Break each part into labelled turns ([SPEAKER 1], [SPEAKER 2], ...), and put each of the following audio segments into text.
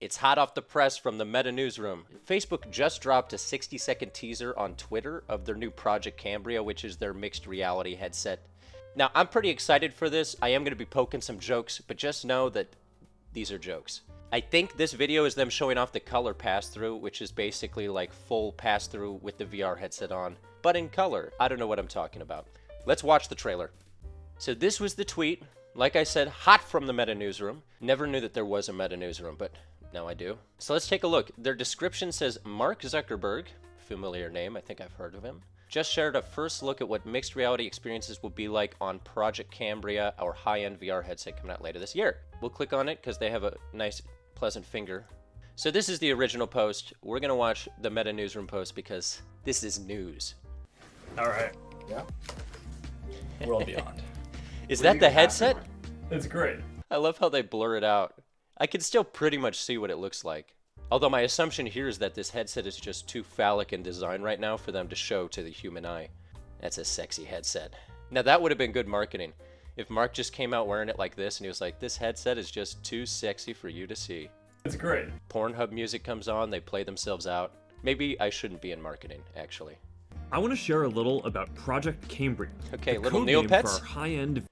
[SPEAKER 1] It's hot off the press from the Meta newsroom. Facebook just dropped a 60-second teaser on Twitter of their new Project Cambria, which is their mixed reality headset. Now, I'm pretty excited for this. I am going to be poking some jokes, but just know that these are jokes. I think this video is them showing off the color pass-through, which is basically like full pass-through with the VR headset on, but in color. I don't know what I'm talking about. Let's watch the trailer. So this was the tweet. Like I said, hot from the Meta newsroom. Never knew that there was a Meta newsroom, but now I do. So let's take a look. Their description says Mark Zuckerberg, familiar name, I think I've heard of him, just shared a first look at what mixed reality experiences will be like on Project Cambria, our high-end VR headset coming out later this year. We'll click on it because they have a nice, pleasant finger. So this is the original post. We're going to watch the Meta newsroom post because this is news.
[SPEAKER 2] All right.
[SPEAKER 3] Yeah.
[SPEAKER 2] World Beyond.
[SPEAKER 1] Is that the headset?
[SPEAKER 2] It's great.
[SPEAKER 1] I love how they blur it out. I can still pretty much see what it looks like. Although my assumption here is that this headset is just too phallic in design right now for them to show to the human eye. That's a sexy headset. Now that would have been good marketing. If Mark just came out wearing it like this and he was like, this headset is just too sexy for you to see.
[SPEAKER 2] It's great.
[SPEAKER 1] Pornhub music comes on, they play themselves out. Maybe I shouldn't be in marketing, actually.
[SPEAKER 4] I want to share a little about Project Cambria.
[SPEAKER 1] Okay,
[SPEAKER 4] the
[SPEAKER 1] little
[SPEAKER 4] code name
[SPEAKER 1] Neopets?
[SPEAKER 4] for our high-end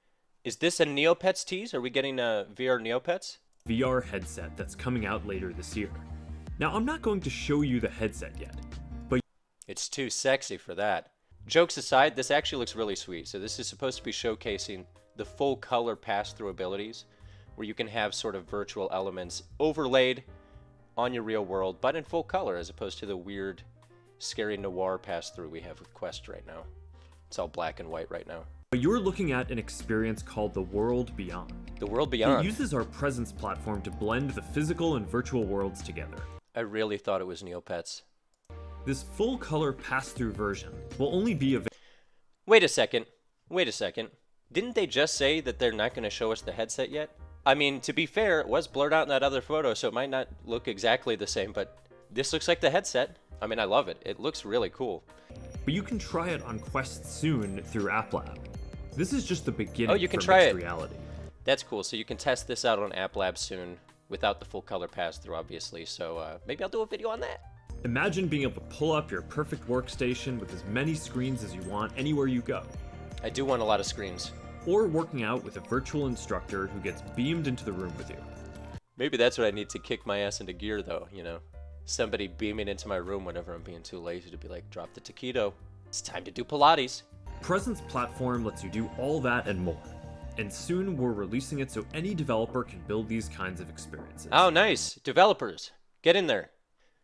[SPEAKER 1] Is this a Neopets tease? Are we getting a VR Neopets?
[SPEAKER 4] VR headset that's coming out later this year. Now, I'm not going to show you the headset yet, but
[SPEAKER 1] It's too sexy for that. Jokes aside, this actually looks really sweet. So this is supposed to be showcasing the full color pass-through abilities, where you can have sort of virtual elements overlaid on your real world, but in full color, as opposed to the weird, scary noir pass-through we have with Quest right now. It's all black and white right now.
[SPEAKER 4] you're looking at an experience called the World Beyond.
[SPEAKER 1] The World
[SPEAKER 4] It
[SPEAKER 1] Beyond.
[SPEAKER 4] uses our presence platform to blend the physical and virtual worlds together.
[SPEAKER 1] I really thought it was Neopets.
[SPEAKER 4] This full-color pass-through version will only be available.
[SPEAKER 1] Wait a second. Wait a second. Didn't they just say that they're not going to show us the headset yet? I mean, to be fair, it was blurred out in that other photo, so it might not look exactly the same, but this looks like the headset. I mean, I love it. It looks really cool.
[SPEAKER 4] But you can try it on Quest soon through App Lab. This is just the beginning
[SPEAKER 1] Oh, you can
[SPEAKER 4] for
[SPEAKER 1] try
[SPEAKER 4] mixed
[SPEAKER 1] it.
[SPEAKER 4] reality.
[SPEAKER 1] That's cool. So you can test this out on App Lab soon without the full color pass-through, obviously. So maybe I'll do a video on that.
[SPEAKER 4] Imagine being able to pull up your perfect workstation with as many screens as you want anywhere you go.
[SPEAKER 1] I do want a lot of screens.
[SPEAKER 4] Or working out with a virtual instructor who gets beamed into the room with you.
[SPEAKER 1] Maybe that's what I need to kick my ass into gear, though, you know? Somebody beaming into my room whenever I'm being too lazy to be like, drop the taquito. It's time to do Pilates.
[SPEAKER 4] Presence Platform lets you do all that and more. And soon we're releasing it so any developer can build these kinds of experiences.
[SPEAKER 1] Oh, nice. Developers, get in there.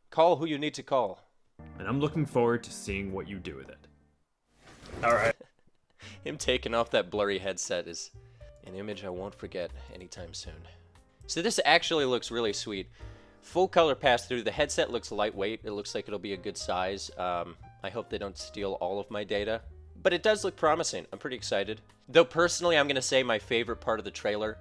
[SPEAKER 1] Call who you need to call.
[SPEAKER 4] And I'm looking forward to seeing what you do with it.
[SPEAKER 2] All right.
[SPEAKER 1] Him taking off that blurry headset is an image I won't forget anytime soon. So this actually looks really sweet. Full color pass through. The headset looks lightweight. It looks like it'll be a good size. I hope they don't steal all of my data. But it does look promising. I'm pretty excited. Though personally, I'm going to say my favorite part of the trailer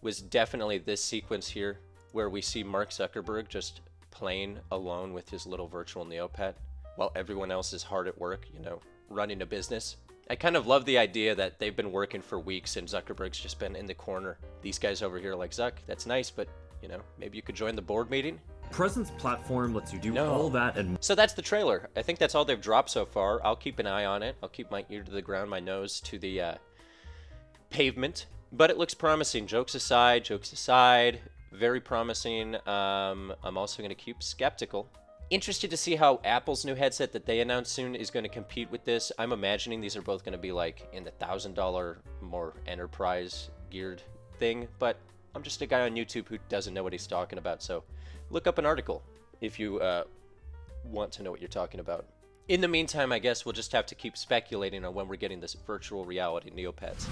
[SPEAKER 1] was definitely this sequence here, where we see Mark Zuckerberg just playing alone with his little virtual Neopet, while everyone else is hard at work, you know, running a business. I kind of love the idea that they've been working for weeks and Zuckerberg's just been in the corner. These guys over here are like, Zuck, that's nice, but, you know, maybe you could join the board meeting?
[SPEAKER 4] Presence Platform lets you do all that and
[SPEAKER 1] So that's the trailer. I think that's all they've dropped so far. I'll keep an eye on it. I'll keep my ear to the ground, my nose to the pavement. But it looks promising. Jokes aside, very promising. I'm also going to keep skeptical. Interested to see how Apple's new headset that they announced soon is going to compete with this. I'm imagining these are both going to be like in the $1,000 more enterprise geared thing, but I'm just a guy on YouTube who doesn't know what he's talking about, so look up an article if you want to know what you're talking about. In the meantime, I guess we'll just have to keep speculating on when we're getting this virtual reality Neopets.